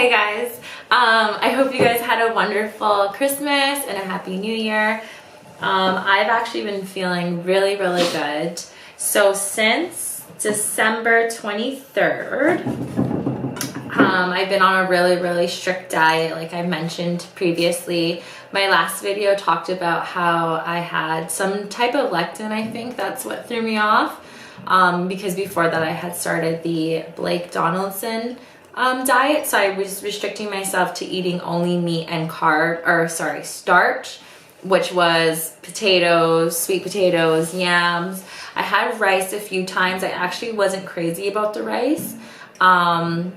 Hey guys, I hope you guys had a wonderful Christmas and a happy new year. I've actually been feeling really good. So since December 23rd, I've been on a really strict diet like I mentioned previously. My last video talked about how I had some type of lectin. I think that's what threw me off, because before that I had started the Blake Donaldson diet, so I was restricting myself to eating only meat and starch, which was potatoes, sweet potatoes, yams. I had rice a few times. I actually wasn't crazy about the rice. My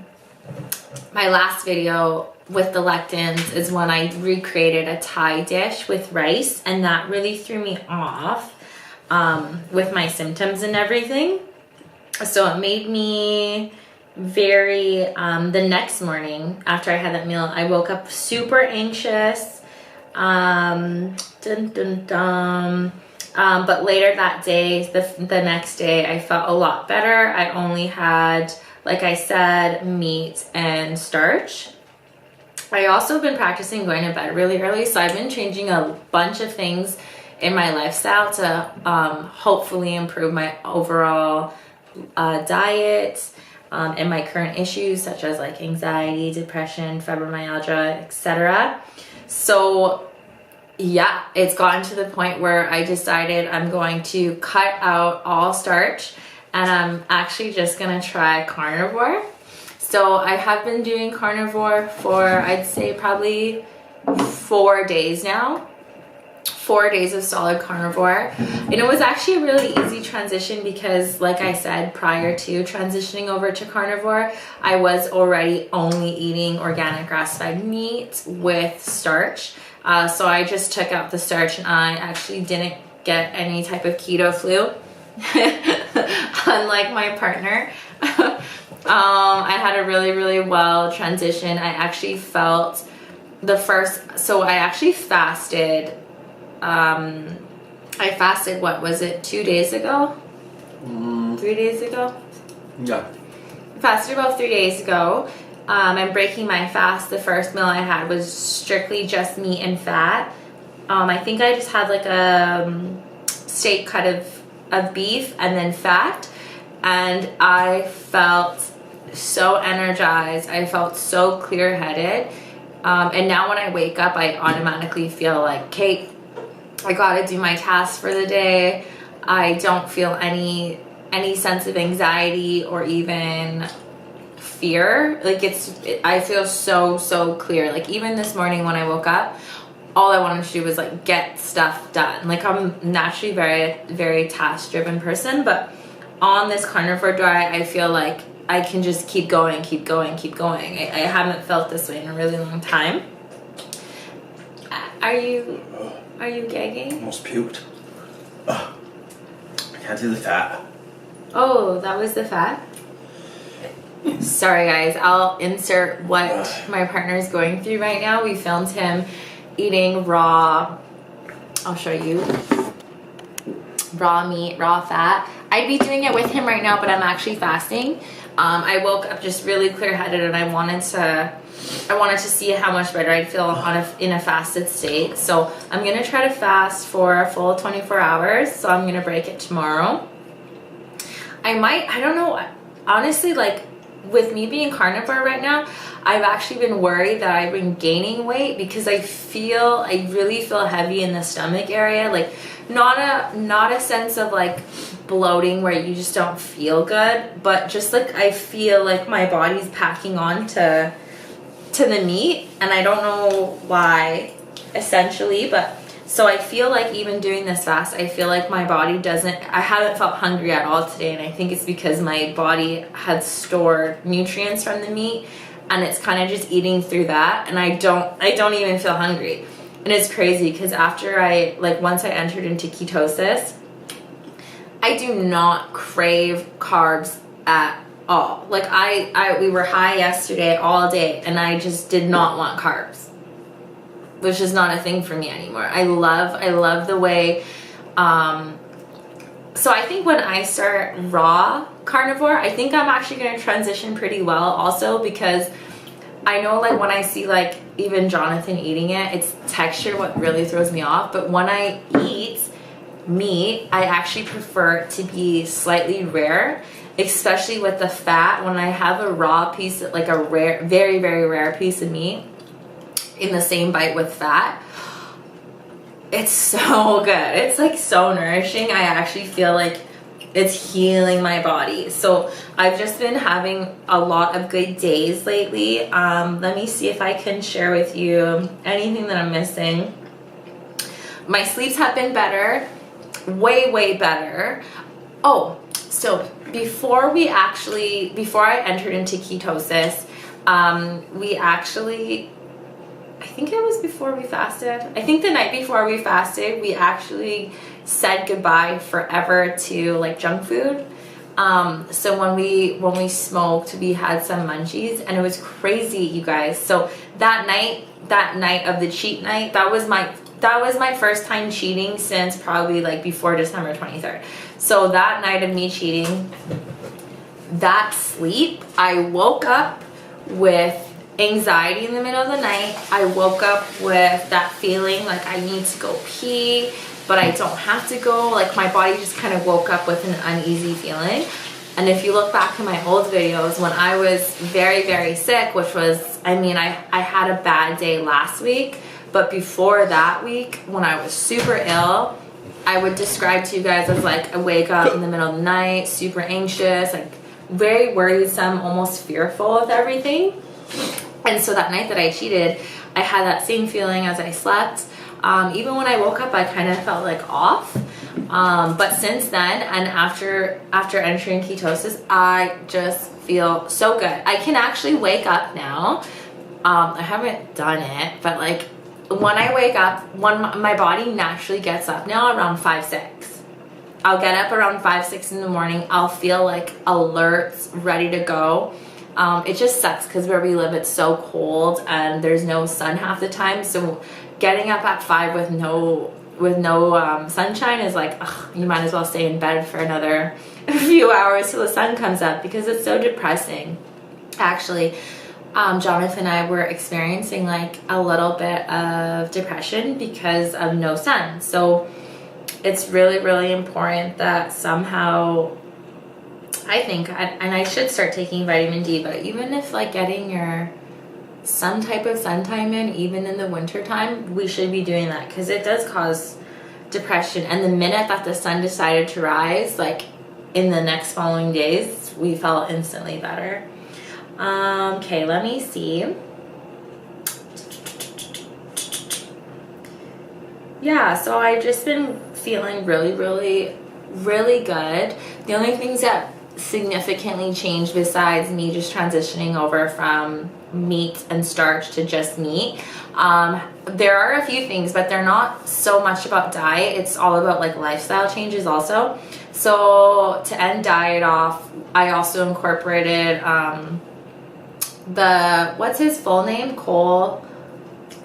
last video with the lectins is when I recreated a Thai dish with rice, and that really threw me off with my symptoms and everything. So it made me very, the next morning after I had that meal, I woke up super anxious. But later that day, the next day, I felt a lot better. I only had, like I said, meat and starch. I also been practicing going to bed really early, so I've been changing a bunch of things in my lifestyle to hopefully improve my overall diet and my current issues such as like anxiety, depression, fibromyalgia, etc. So yeah, it's gotten to the point where I decided I'm going to cut out all starch and I'm actually just gonna try carnivore. So I have been doing carnivore for, I'd say, probably 4 days now. 4 days of solid carnivore. And it was actually a really easy transition because, like I said, prior to transitioning over to carnivore, I was already only eating organic grass-fed meat with starch. So I just took out the starch and I actually didn't get any type of keto flu, unlike my partner. I had a really well transition. I actually felt I actually fasted. I fasted, what was it, 2 days ago? 3 days ago? Yeah. I fasted about 3 days ago. I'm breaking my fast. The first meal I had was strictly just meat and fat. I think I just had like a steak cut of beef and then fat. And I felt so energized. I felt so clear-headed. And now when I wake up, I automatically feel like, Kate, I gotta do my tasks for the day. I don't feel any sense of anxiety or even fear. Like I feel so clear. Like even this morning when I woke up, all I wanted to do was like get stuff done. Like I'm naturally very task driven person, but on this carnivore diet, I feel like I can just keep going. I haven't felt this way in a really long time. Are you gagging? Almost puked. I can't do the fat. Oh, that was the fat? Sorry guys, I'll insert what my partner is going through right now. We filmed him eating raw, I'll show you, raw meat, raw fat. I'd be doing it with him right now, but I'm actually fasting. I woke up just really clear-headed and I wanted to see how much better I'd feel in a fasted state. So I'm gonna try to fast for a full 24 hours. So I'm gonna break it tomorrow. I don't know, honestly, like with me being carnivore right now, I've actually been worried that I've been gaining weight because I really feel heavy in the stomach area. Like not a sense of like bloating where you just don't feel good, but just like I feel like my body's packing on to the meat, and I don't know why, essentially. But so I feel like even doing this fast, I feel like my body I haven't felt hungry at all today, and I think it's because my body had stored nutrients from the meat and it's kind of just eating through that, and I don't even feel hungry. And it's crazy because after once I entered into ketosis, I do not crave carbs at all. Like we were high yesterday all day and I just did not want carbs, which is not a thing for me anymore. I love the way, so I think when I start raw carnivore, I think I'm actually going to transition pretty well also, because I know like when I see like even Jonathan eating it, it's texture what really throws me off. But when I eat meat, I actually prefer it to be slightly rare, especially with the fat. When I have a raw piece, like a rare, very, very rare piece of meat in the same bite with fat, it's so good. It's like so nourishing. I actually feel like it's healing my body. So I've just been having a lot of good days lately. Let me see if I can share with you anything that I'm missing. My sleeps have been better, way better. Oh, so before I entered into ketosis, I think it was before we fasted. I think the night before we fasted, we actually said goodbye forever to like junk food. So when we smoked, we had some munchies, and it was crazy, you guys. So that night of the cheat night, that was my first time cheating since probably like before December 23rd. So that night of me cheating, that sleep, I woke up with anxiety in the middle of the night. I woke up with that feeling like I need to go pee, but I don't have to go. Like my body just kind of woke up with an uneasy feeling. And if you look back in my old videos, when I was very sick, which was, I had a bad day last week, but before that week, when I was super ill, I would describe to you guys as like I wake up in the middle of the night, super anxious, like very worrisome, almost fearful of everything. And so that night that I cheated, I had that same feeling as I slept. Even when I woke up, I kind of felt like off. But since then, and after entering ketosis, I just feel so good. I can actually wake up now. I haven't done it, but like when I wake up, when my body naturally gets up now around 5, 6. I'll get up around 5, 6 in the morning. I'll feel like alert, ready to go. It just sucks because where we live, it's so cold and there's no sun half the time. So getting up at 5 with no sunshine is like, ugh, you might as well stay in bed for another few hours till the sun comes up, because it's so depressing. Actually, Jonathan and I were experiencing like a little bit of depression because of no sun. So it's really important that somehow, I think, and I should start taking vitamin D, but even if like getting your some type of sun time in, even in the winter time, we should be doing that, because it does cause depression. And the minute that the sun decided to rise, like in the next following days, we felt instantly better. Okay, let me see. Yeah, so I've just been feeling really good. The only things that significantly changed besides me just transitioning over from meat and starch to just meat, there are a few things, but they're not so much about diet. It's all about like lifestyle changes also. So to end diet off, I also incorporated what's his full name, Cole,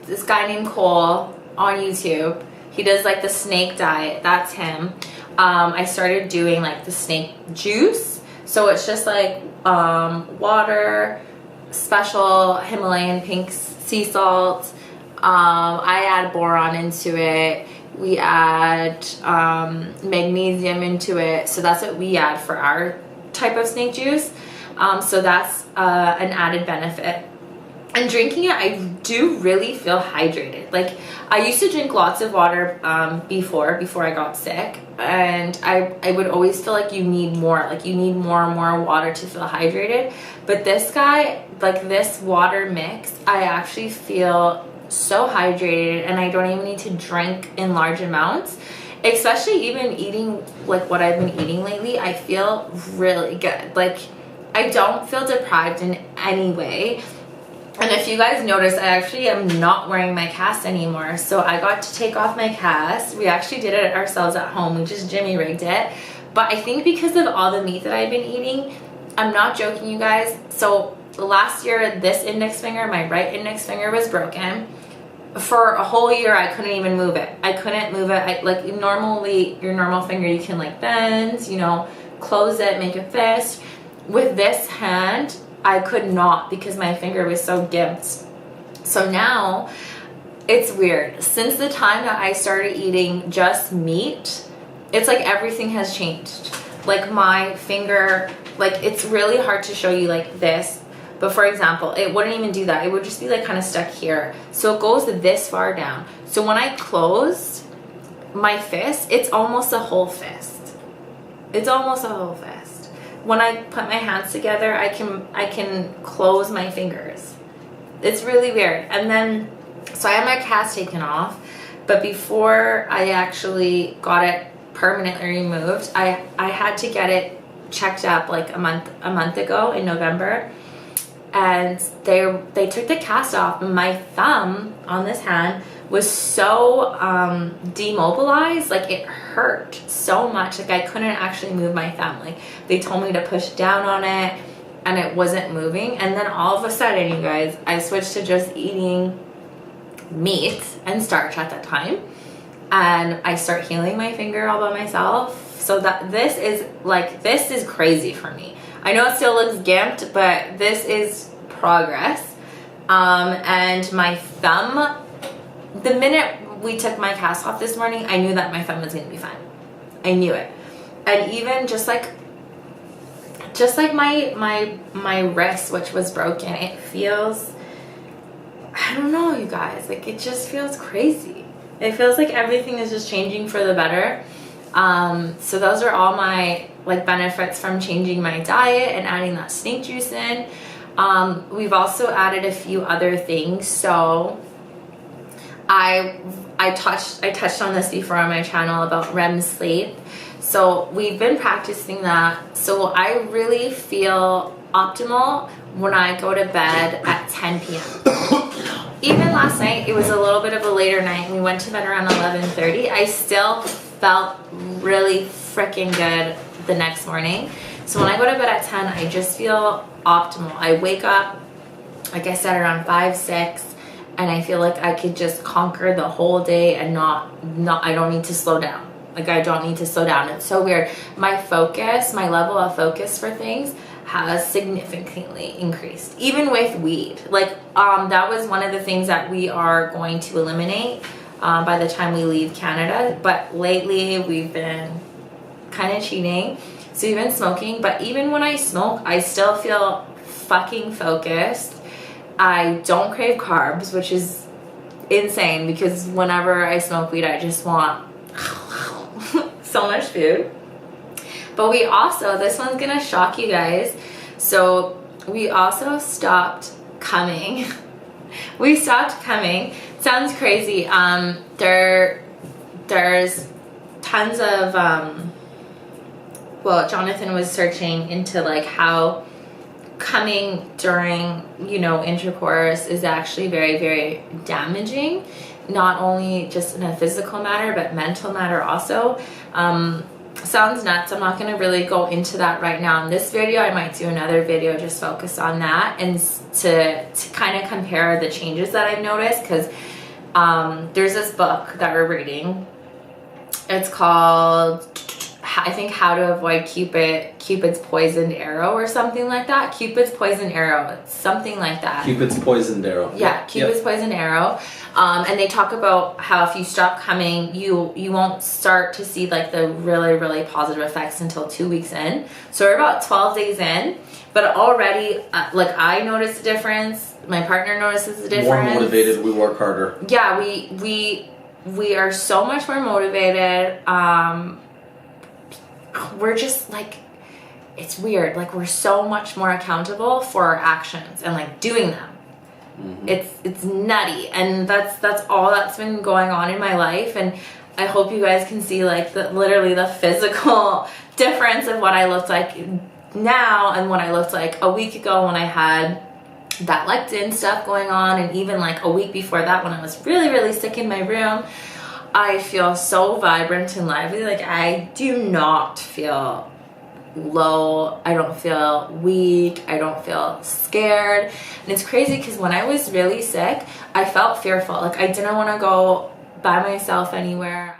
this guy named Cole on YouTube. He does like the snake diet. That's him. I started doing like the snake juice. So it's just like water, special Himalayan pink sea salt. I add boron into it. We add magnesium into it. So that's what we add for our type of snake juice. So that's an added benefit. And drinking it, I do really feel hydrated. Like I used to drink lots of water before I got sick, and I would always feel like you need more. Like you need more and more water to feel hydrated. But this guy, like this water mix, I actually feel so hydrated, and I don't even need to drink in large amounts. Especially even eating like what I've been eating lately, I feel really good. Like I don't feel deprived in any way. And if you guys notice, I actually am not wearing my cast anymore. So I got to take off my cast. We actually did it ourselves at home. We just Jimmy rigged it. But I think because of all the meat that I've been eating, I'm not joking, you guys. So last year, this index finger, my right index finger, was broken. For a whole year, I couldn't even move it. I couldn't move it. Like normally, your normal finger, you can like bend, you know, close it, make a fist. With this hand, I could not because my finger was so gimped. So now it's weird. Since the time that I started eating just meat, it's like everything has changed. Like my finger, like it's really hard to show you like this, but for example, it wouldn't even do that. It would just be like kind of stuck here. So it goes this far down. So when I close my fist, it's almost a whole fist. It's almost a whole fist. When I put my hands together, I can close my fingers. It's really weird. And then, so I had my cast taken off, but before I actually got it permanently removed, I had to get it checked up like a month ago in November, and they took the cast off, and my thumb on this hand was so demobilized, like it hurt so much, like I couldn't actually move my thumb. Like they told me to push down on it and it wasn't moving, and then all of a sudden, you guys, I switched to just eating meat and starch at that time, and I start healing my finger all by myself. So that this is crazy for me. I know it still looks gimped, but this is progress. And my thumb, the minute we took my cast off this morning, I knew that my thumb was gonna be fine. I knew it. And even just like my wrist, which was broken, it feels, I don't know, you guys, like it just feels crazy. It feels like everything is just changing for the better. So those are all my like benefits from changing my diet and adding that snake juice in. We've also added a few other things. So I touched on this before on my channel about REM sleep. So we've been practicing that. So I really feel optimal when I go to bed at 10 p.m. Even last night, it was a little bit of a later night. We went to bed around 11:30. I still felt really freaking good the next morning. So when I go to bed at 10, I just feel optimal. I wake up, like I said, around 5, 6, and I feel like I could just conquer the whole day and I don't need to slow down. Like I don't need to slow down. It's so weird. My focus, my level of focus for things has significantly increased, even with weed. Like that was one of the things that we are going to eliminate by the time we leave Canada. But lately we've been kind of cheating. So we've been smoking, but even when I smoke, I still feel fucking focused. I don't crave carbs, which is insane because whenever I smoke weed, I just want so much food. But we also, this one's gonna shock you guys. So we also stopped coming. We stopped coming. Sounds crazy. There's tons of, well, Jonathan was searching into like how coming during, intercourse is actually very, very damaging. Not only just in a physical matter, but mental matter also. Sounds nuts. I'm not going to really go into that right now in this video. I might do another video just focus on that and to kind of compare the changes that I've noticed, because there's this book that we're reading. It's called, I think, How to Avoid Cupid's Poisoned Arrow or something like that. Cupid's Poisoned Arrow. It's something like that. Cupid's Poisoned Arrow. Yeah, Cupid's Poisoned Arrow. And they talk about how if you stop coming, you won't start to see like the really, really positive effects until 2 weeks in. So we're about 12 days in, but already like I noticed a difference. My partner notices a difference. More motivated, we work harder. Yeah, we are so much more motivated. We're just like, it's weird. Like we're so much more accountable for our actions and like doing them. Mm-hmm. It's nutty, and that's all that's been going on in my life, and I hope you guys can see like literally the physical difference of what I looked like now and what I looked like a week ago when I had that lectin stuff going on, and even like a week before that when I was really, really sick in my room. I feel so vibrant and lively. Like I do not feel low. I don't feel weak. I don't feel scared. And it's crazy because when I was really sick, I felt fearful. Like I didn't want to go by myself anywhere.